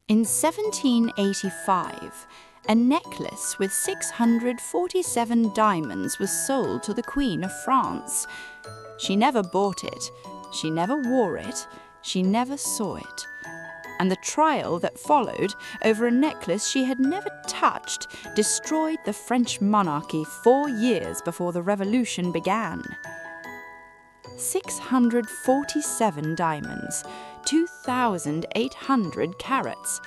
In 1785, a necklace with 647 diamonds was sold to the Queen of France. She never bought it, she never wore it, she never saw it. And the trial that followed over a necklace she had never touched destroyed the French monarchy 4 years before the Revolution began. 647 diamonds, 2,800 carats,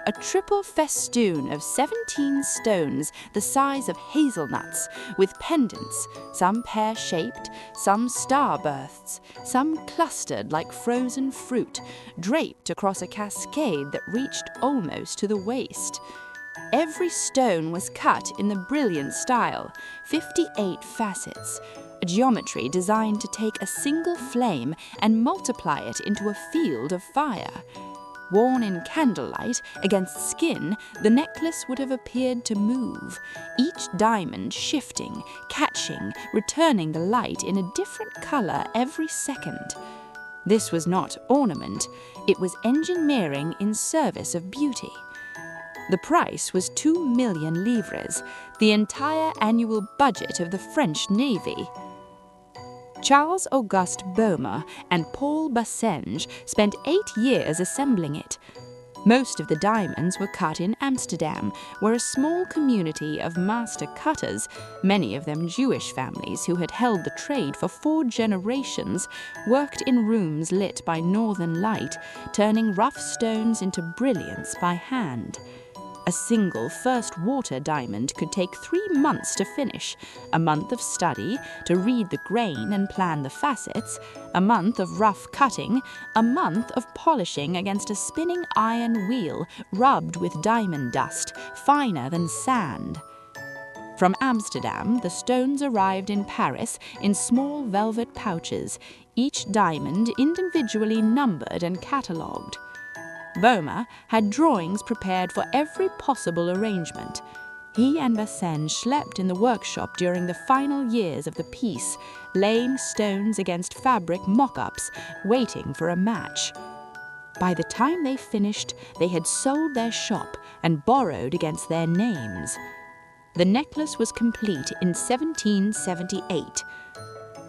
a triple festoon of 17 stones the size of hazelnuts, with pendants, some pear-shaped, some star-bursts, some clustered like frozen fruit, draped across a cascade that reached almost to the waist. Every stone was cut in the brilliant style, 58 facets, a geometry designed to take a single flame and multiply it into a field of fire. Worn in candlelight against skin, the necklace would have appeared to move, each diamond shifting, catching, returning the light in a different color every second. This was not ornament, it was engineering in service of beauty. The price was 2 million livres, the entire annual budget of the French Navy. Charles-Auguste Baume and Paul Bassenge spent 8 years assembling it. Most of the diamonds were cut in Amsterdam, where a small community of master cutters, many of them Jewish families who had held the trade for 4 generations, worked in rooms lit by northern light, turning rough stones into brilliance by hand. A single first water diamond could take 3 months to finish, a month of study to read the grain and plan the facets, a month of rough cutting, a month of polishing against a spinning iron wheel rubbed with diamond dust, finer than sand. From Amsterdam, the stones arrived in Paris in small velvet pouches, each diamond individually numbered and catalogued. Baume had drawings prepared for every possible arrangement. He and Bassenge slept in the workshop during the final years of the piece, laying stones against fabric mock-ups, waiting for a match. By the time they finished, they had sold their shop and borrowed against their names. The necklace was complete in 1778.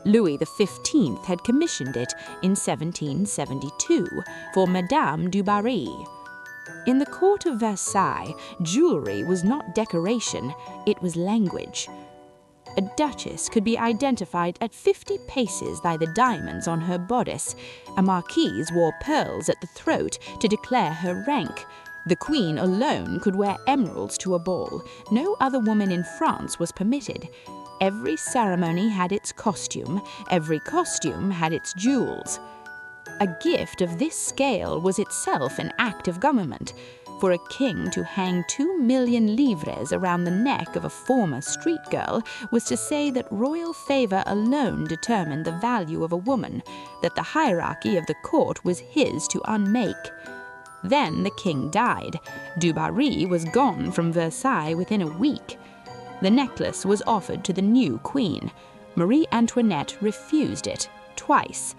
Louis XV had commissioned it in 1772 for Madame du Barry. In the court of Versailles, jewelry was not decoration, it was language. A duchess could be identified at 50 paces by the diamonds on her bodice. A marquise wore pearls at the throat to declare her rank. The queen alone could wear emeralds to a ball. No other woman in France was permitted. Every ceremony had its costume, every costume had its jewels. A gift of this scale was itself an act of government. For a king to hang 2 million livres around the neck of a former street girl was to say that royal favor alone determined the value of a woman, that the hierarchy of the court was his to unmake. Then the king died. Du Barry was gone from Versailles within a week. The necklace was offered to the new queen. Marie Antoinette refused it, twice.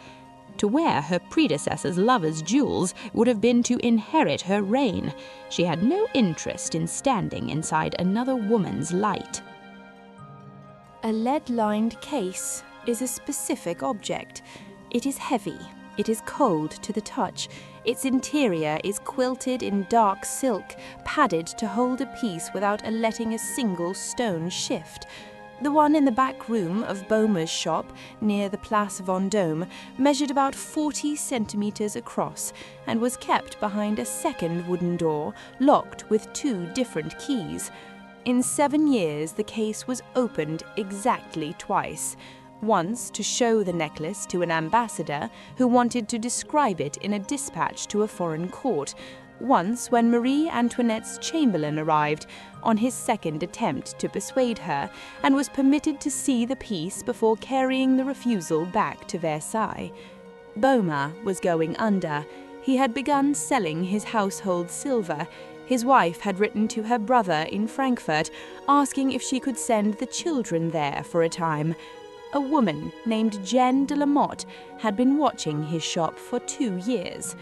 To wear her predecessor's lover's jewels would have been to inherit her reign. She had no interest in standing inside another woman's light. A lead-lined case is a specific object. It is heavy. It is cold to the touch. Its interior is quilted in dark silk, padded to hold a piece without letting a single stone shift. The one in the back room of Baume's shop, near the Place Vendôme, measured about 40 centimeters across and was kept behind a second wooden door, locked with 2 different keys. In 7 years, the case was opened exactly twice. Once to show the necklace to an ambassador who wanted to describe it in a dispatch to a foreign court, once when Marie Antoinette's chamberlain arrived on his second attempt to persuade her, and was permitted to see the piece before carrying the refusal back to Versailles. Baume was going under. He had begun selling his household silver. His wife had written to her brother in Frankfurt, asking if she could send the children there for a time. A woman named Jeanne de la Motte had been watching his shop for 2 years.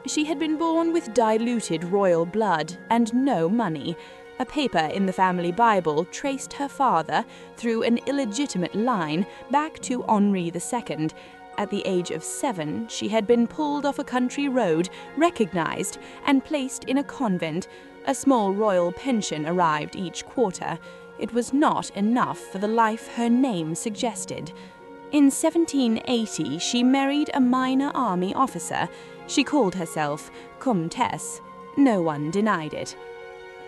She had been born with diluted royal blood and no money. A paper in the family Bible traced her father, through an illegitimate line, back to Henri II. At the age of 7, she had been pulled off a country road, recognized, and placed in a convent. A small royal pension arrived each quarter. It was not enough for the life her name suggested. In 1780, she married a minor army officer. She called herself Comtesse. No one denied it.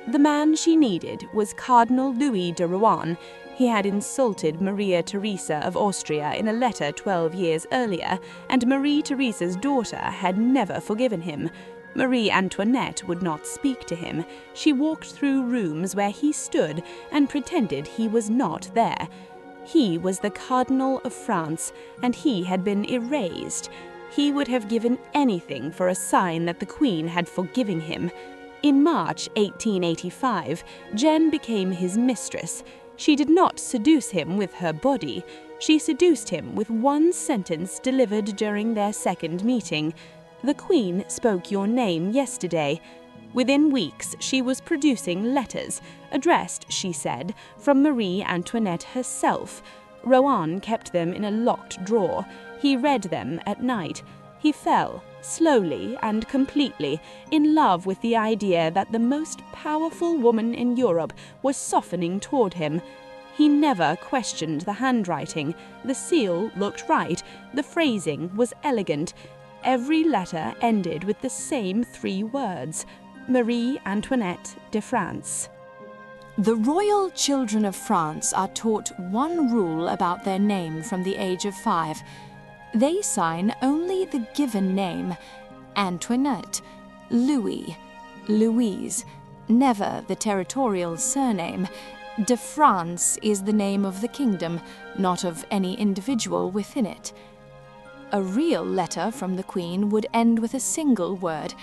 The man she needed was Cardinal Louis de Rohan. He had insulted Maria Theresa of Austria in a letter 12 years earlier, and Marie Theresa's daughter had never forgiven him. Marie Antoinette would not speak to him. She walked through rooms where he stood and pretended he was not there. He was the Cardinal of France, and he had been erased. He would have given anything for a sign that the Queen had forgiven him. In March 1885, Jeanne became his mistress. She did not seduce him with her body. She seduced him with one sentence delivered during their second meeting. "The Queen spoke your name yesterday." Within weeks, she was producing letters, addressed, she said, from Marie Antoinette herself. Rohan kept them in a locked drawer. He read them at night. He fell, slowly and completely, in love with the idea that the most powerful woman in Europe was softening toward him. He never questioned the handwriting. The seal looked right. The phrasing was elegant. Every letter ended with the same 3 words: Marie Antoinette de France. The royal children of France are taught one rule about their name from the age of 5. They sign only the given name: Antoinette, Louis, Louise, never the territorial surname. De France is the name of the kingdom, not of any individual within it. A real letter from the Queen would end with a single word: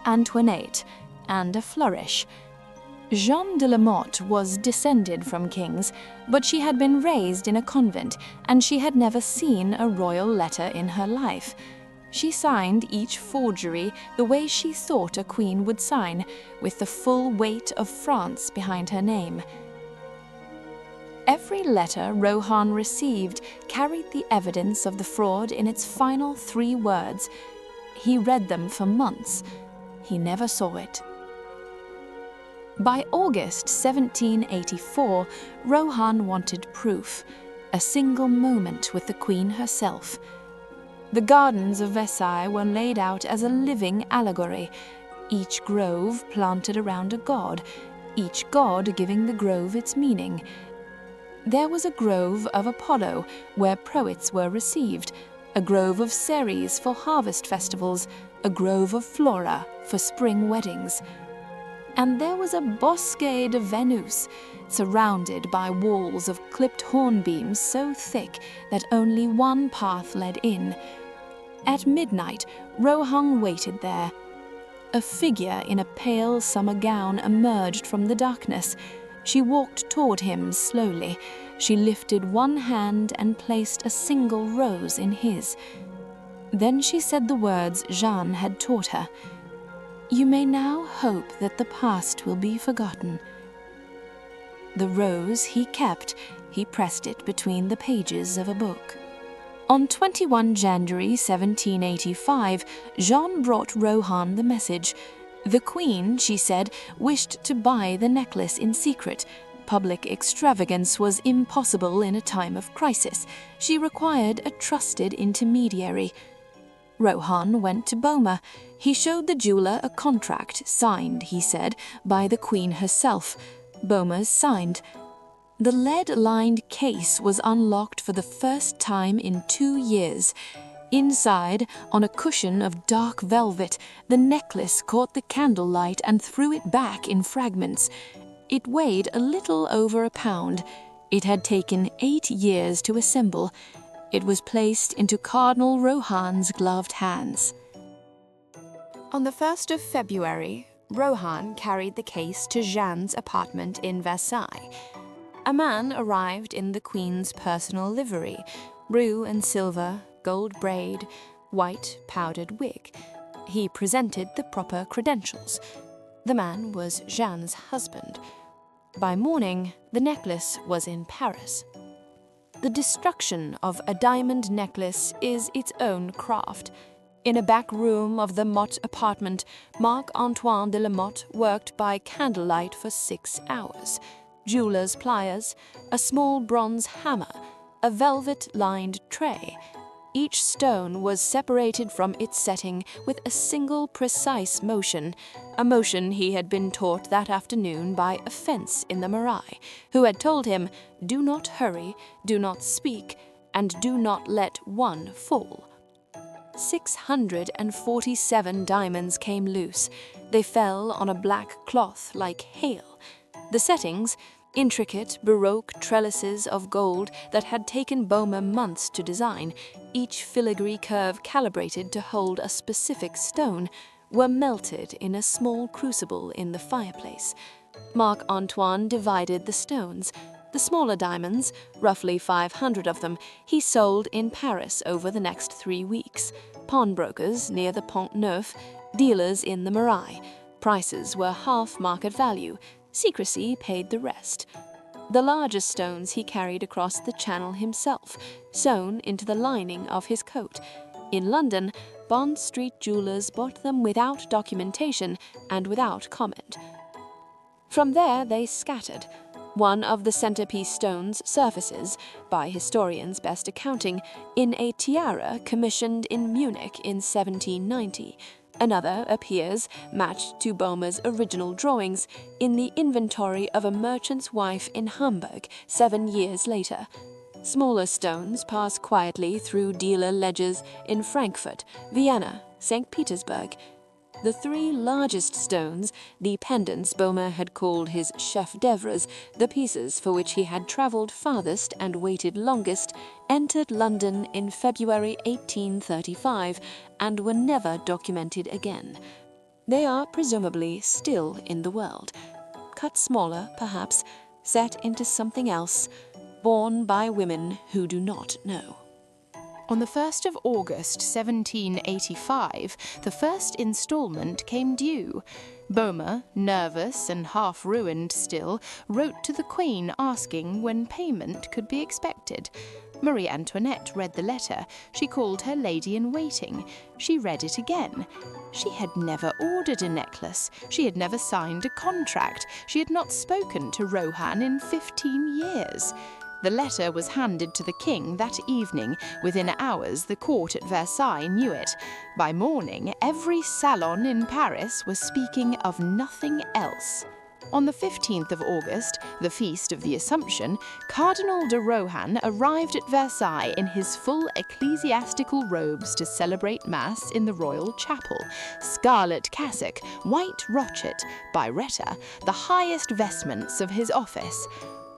Antoinette, and a flourish. Jeanne de la Motte was descended from kings, but she had been raised in a convent, and she had never seen a royal letter in her life. She signed each forgery the way she thought a queen would sign, with the full weight of France behind her name. Every letter Rohan received carried the evidence of the fraud in its final 3 words. He read them for months. He never saw it. By August 1784, Rohan wanted proof, a single moment with the Queen herself. The gardens of Versailles were laid out as a living allegory, each grove planted around a god, each god giving the grove its meaning. There was a grove of Apollo, where poets were received, a grove of Ceres for harvest festivals, a grove of Flora for spring weddings. And there was a Bosque de Venus, surrounded by walls of clipped hornbeams so thick that only one path led in. At midnight, Rohan waited there. A figure in a pale summer gown emerged from the darkness. She walked toward him slowly. She lifted one hand and placed a single rose in his. Then she said the words Jeanne had taught her. "You may now hope that the past will be forgotten." The rose he kept. He pressed it between the pages of a book. On 21 January 1785, Jeanne brought Rohan the message. The Queen, she said, wished to buy the necklace in secret. Public extravagance was impossible in a time of crisis. She required a trusted intermediary. Rohan went to Boma. He showed the jeweler a contract, signed, he said, by the Queen herself. Boma's signed. The lead-lined case was unlocked for the first time in 2 years. Inside, on a cushion of dark velvet, the necklace caught the candlelight and threw it back in fragments. It weighed a little over a pound. It had taken 8 years to assemble. It was placed into Cardinal Rohan's gloved hands. On the 1st of February, Rohan carried the case to Jeanne's apartment in Versailles. A man arrived in the Queen's personal livery, blue and silver, gold braid, white powdered wig. He presented the proper credentials. The man was Jeanne's husband. By morning, the necklace was in Paris. The destruction of a diamond necklace is its own craft. In a back room of the Motte apartment, Marc-Antoine de la Motte worked by candlelight for 6 hours. Jeweler's pliers, a small bronze hammer, a velvet-lined tray. Each stone was separated from its setting with a single precise motion, a motion he had been taught that afternoon by a fence in the Marais, who had told him, "Do not hurry, do not speak, and do not let one fall." 647 diamonds came loose. They fell on a black cloth like hail. The settings, intricate Baroque trellises of gold that had taken Baume months to design, each filigree curve calibrated to hold a specific stone, were melted in a small crucible in the fireplace. Marc-Antoine divided the stones. The smaller diamonds, roughly 500 of them, he sold in Paris over the next 3 weeks. Pawnbrokers near the Pont Neuf, dealers in the Marais. Prices were half market value. Secrecy paid the rest. The largest stones he carried across the Channel himself, sewn into the lining of his coat. In London, Bond Street jewelers bought them without documentation and without comment. From there they scattered. One of the centerpiece stones surfaces, by historians' best accounting, in a tiara commissioned in Munich in 1790. Another appears, matched to Baume's original drawings, in the inventory of a merchant's wife in Hamburg 7 years later. Smaller stones pass quietly through dealer ledgers in Frankfurt, Vienna, St. Petersburg. The 3 largest stones, the pendants Baume had called his chef-d'œuvres, the pieces for which he had travelled farthest and waited longest, entered London in February 1835 and were never documented again. They are presumably still in the world. Cut smaller, perhaps, set into something else, born by women who do not know. On the 1st of August 1785, the first instalment came due. Baume, nervous and half-ruined still, wrote to the Queen asking when payment could be expected. Marie Antoinette read the letter. She called her lady-in-waiting. She read it again. She had never ordered a necklace. She had never signed a contract. She had not spoken to Rohan in 15 years. The letter was handed to the king that evening. Within hours, the court at Versailles knew it. By morning, every salon in Paris was speaking of nothing else. On the 15th of August, the feast of the Assumption, Cardinal de Rohan arrived at Versailles in his full ecclesiastical robes to celebrate Mass in the royal chapel. Scarlet cassock, white rochet, biretta, the highest vestments of his office.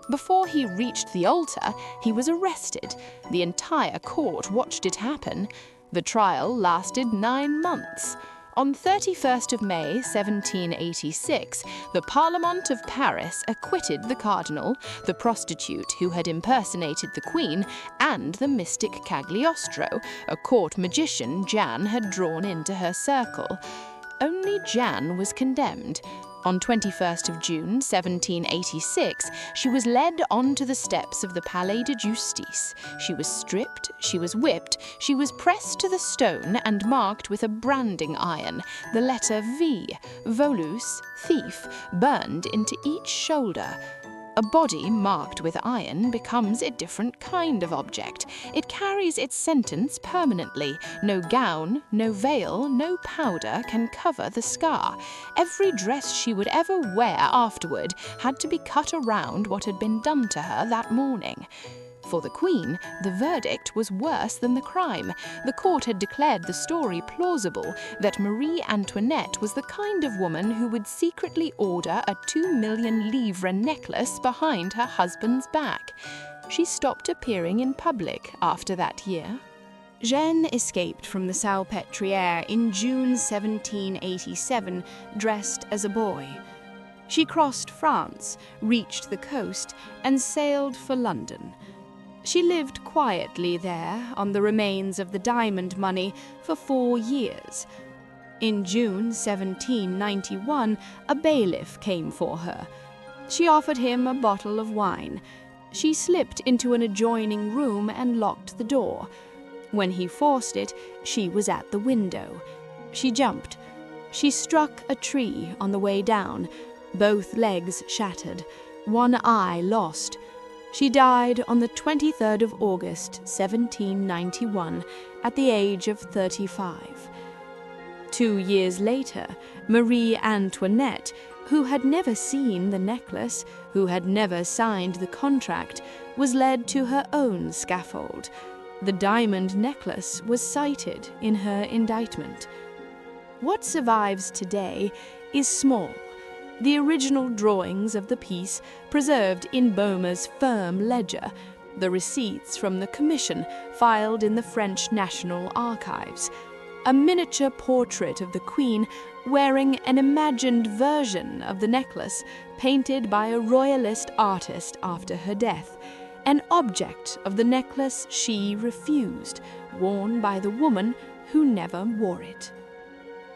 Before he reached the altar, he was arrested. The entire court watched it happen. The trial lasted 9 months. On 31st of May 1786, the Parliament of Paris acquitted the cardinal, the prostitute who had impersonated the Queen, and the mystic Cagliostro, a court magician Jeanne had drawn into her circle. Only Jeanne was condemned. On 21st of June 1786, she was led onto the steps of the Palais de Justice. She was stripped, she was whipped, she was pressed to the stone and marked with a branding iron, the letter V, volus, thief, burned into each shoulder. A body marked with iron becomes a different kind of object. It carries its sentence permanently. No gown, no veil, no powder can cover the scar. Every dress she would ever wear afterward had to be cut around what had been done to her that morning. For the Queen, the verdict was worse than the crime. The court had declared the story plausible, that Marie Antoinette was the kind of woman who would secretly order a 2 million livre necklace behind her husband's back. She stopped appearing in public after that year. Jeanne escaped from the Salpêtrière in June 1787, dressed as a boy. She crossed France, reached the coast, and sailed for London. She lived quietly there on the remains of the diamond money for 4 years. In June 1791, a bailiff came for her. She offered him a bottle of wine. She slipped into an adjoining room and locked the door. When he forced it, she was at the window. She jumped. She struck a tree on the way down, both legs shattered, one eye lost. She died on the 23rd of August, 1791, at the age of 35. 2 years later, Marie Antoinette, who had never seen the necklace, who had never signed the contract, was led to her own scaffold. The diamond necklace was cited in her indictment. What survives today is small. The original drawings of the piece preserved in Boehmer's firm ledger, the receipts from the commission filed in the French National Archives, a miniature portrait of the Queen wearing an imagined version of the necklace painted by a royalist artist after her death, an object of the necklace she refused, worn by the woman who never wore it.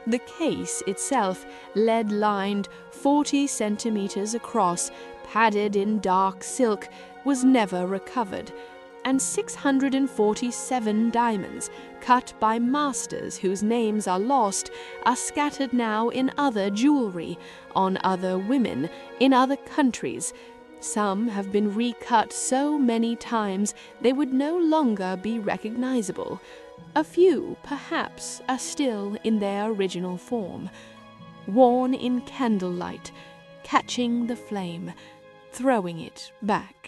The case itself, lead-lined, 40 centimeters across, padded in dark silk, was never recovered, and 647 diamonds, cut by masters whose names are lost, are scattered now in other jewelry, on other women, in other countries. Some have been recut so many times they would no longer be recognizable. A few, perhaps, are still in their original form, worn in candlelight, catching the flame, throwing it back